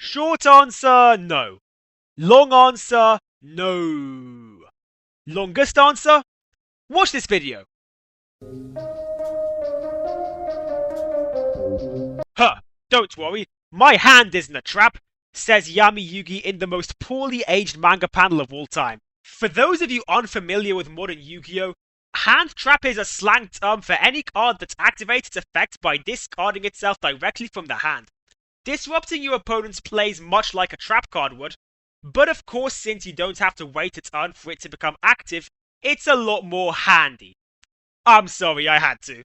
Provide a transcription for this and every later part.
Short answer, no. Long answer, no. Longest answer? Watch this video. Huh, don't worry, my hand isn't a trap, says Yami Yugi in the most poorly aged manga panel of all time. For those of you unfamiliar with modern Yu-Gi-Oh!, hand trap is a slang term for any card that activates its effect by discarding itself directly from the hand, disrupting your opponent's plays much like a trap card would. But of course, since you don't have to wait a turn for it to become active, it's a lot more handy. I'm sorry, I had to.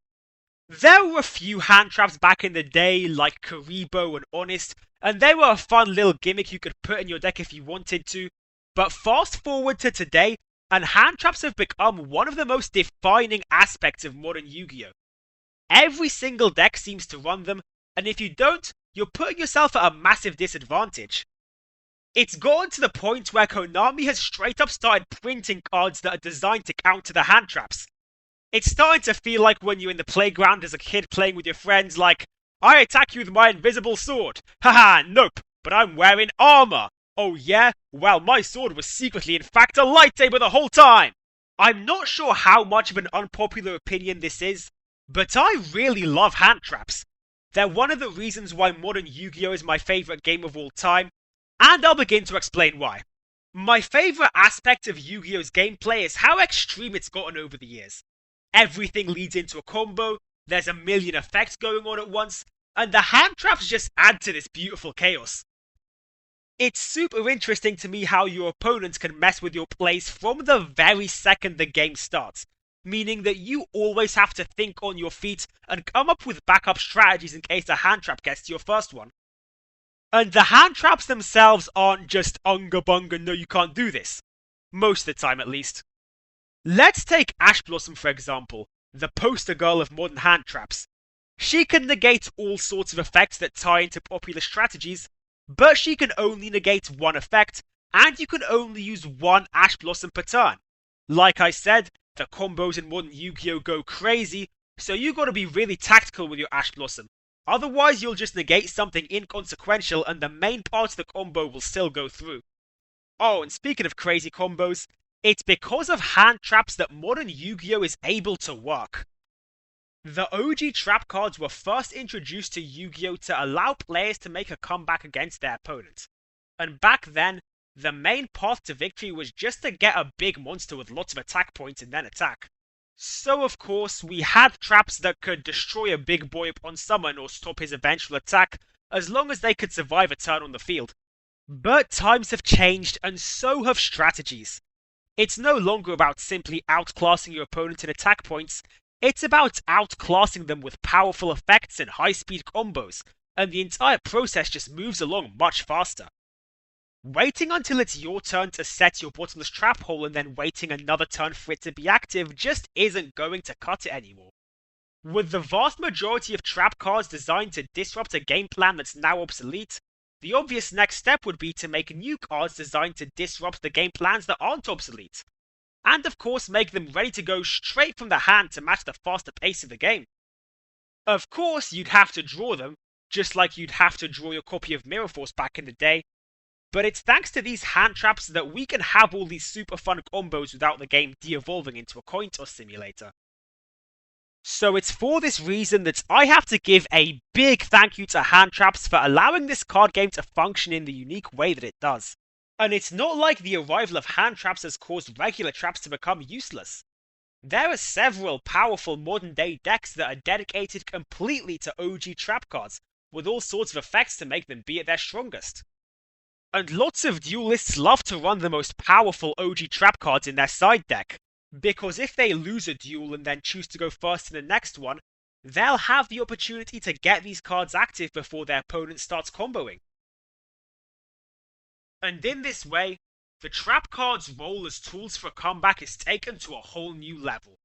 There were a few hand traps back in the day, like Karibo and Honest, and they were a fun little gimmick you could put in your deck if you wanted to. But fast forward to today, and hand traps have become one of the most defining aspects of modern Yu-Gi-Oh! Every single deck seems to run them, and if you don't, you're putting yourself at a massive disadvantage. It's gotten to the point where Konami has straight up started printing cards that are designed to counter the hand traps. It's starting to feel like when you're in the playground as a kid playing with your friends, like, I attack you with my invisible sword. Haha, nope, but I'm wearing armor. Oh yeah? Well, my sword was secretly in fact a lightsaber the whole time. I'm not sure how much of an unpopular opinion this is, but I really love hand traps. They're one of the reasons why modern Yu-Gi-Oh! Is my favorite game of all time, and I'll begin to explain why. My favorite aspect of Yu-Gi-Oh!'s gameplay is how extreme it's gotten over the years. Everything leads into a combo, there's a million effects going on at once, and the hand traps just add to this beautiful chaos. It's super interesting to me how your opponents can mess with your plays from the very second the game starts, meaning that you always have to think on your feet and come up with backup strategies in case a hand trap gets to your first one. And the hand traps themselves aren't just unga bunga, no you can't do this. Most of the time at least. Let's take Ash Blossom for example, the poster girl of modern hand traps. She can negate all sorts of effects that tie into popular strategies, but she can only negate one effect, and you can only use one Ash Blossom per turn. Like I said, the combos in modern Yu-Gi-Oh! Go crazy, so you gotta be really tactical with your Ash Blossom. Otherwise you'll just negate something inconsequential and the main part of the combo will still go through. Oh, and speaking of crazy combos, it's because of hand traps that modern Yu-Gi-Oh! Is able to work. The OG trap cards were first introduced to Yu-Gi-Oh! To allow players to make a comeback against their opponent. And back then, the main path to victory was just to get a big monster with lots of attack points and then attack. So of course, we had traps that could destroy a big boy upon summon or stop his eventual attack, as long as they could survive a turn on the field. But times have changed, and so have strategies. It's no longer about simply outclassing your opponent in attack points, it's about outclassing them with powerful effects and high-speed combos, and the entire process just moves along much faster. Waiting until it's your turn to set your bottomless trap hole and then waiting another turn for it to be active just isn't going to cut it anymore. With the vast majority of trap cards designed to disrupt a game plan that's now obsolete, the obvious next step would be to make new cards designed to disrupt the game plans that aren't obsolete. And of course make them ready to go straight from the hand to match the faster pace of the game. Of course you'd have to draw them, just like you'd have to draw your copy of Mirror Force back in the day, but it's thanks to these hand traps that we can have all these super fun combos without the game de-evolving into a coin toss simulator. So it's for this reason that I have to give a big thank you to hand traps for allowing this card game to function in the unique way that it does. And it's not like the arrival of hand traps has caused regular traps to become useless. There are several powerful modern day decks that are dedicated completely to OG trap cards, with all sorts of effects to make them be at their strongest. And lots of duelists love to run the most powerful OG trap cards in their side deck, because if they lose a duel and then choose to go first in the next one, they'll have the opportunity to get these cards active before their opponent starts comboing. And in this way, the trap cards' role as tools for a comeback is taken to a whole new level.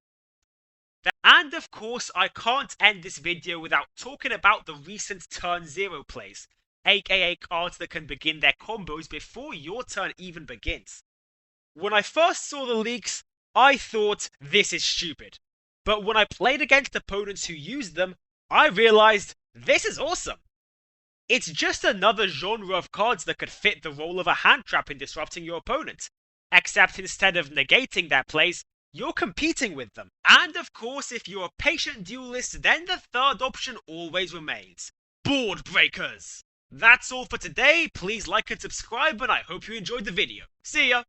And of course, I can't end this video without talking about the recent Turn 0 plays, aka cards that can begin their combos before your turn even begins. When I first saw the leaks, I thought, this is stupid. But when I played against opponents who used them, I realized, this is awesome. It's just another genre of cards that could fit the role of a hand trap in disrupting your opponent. Except instead of negating their plays, you're competing with them. And of course, if you're a patient duelist, then the third option always remains: board breakers! That's all for today. Please like and subscribe, and I hope you enjoyed the video. See ya!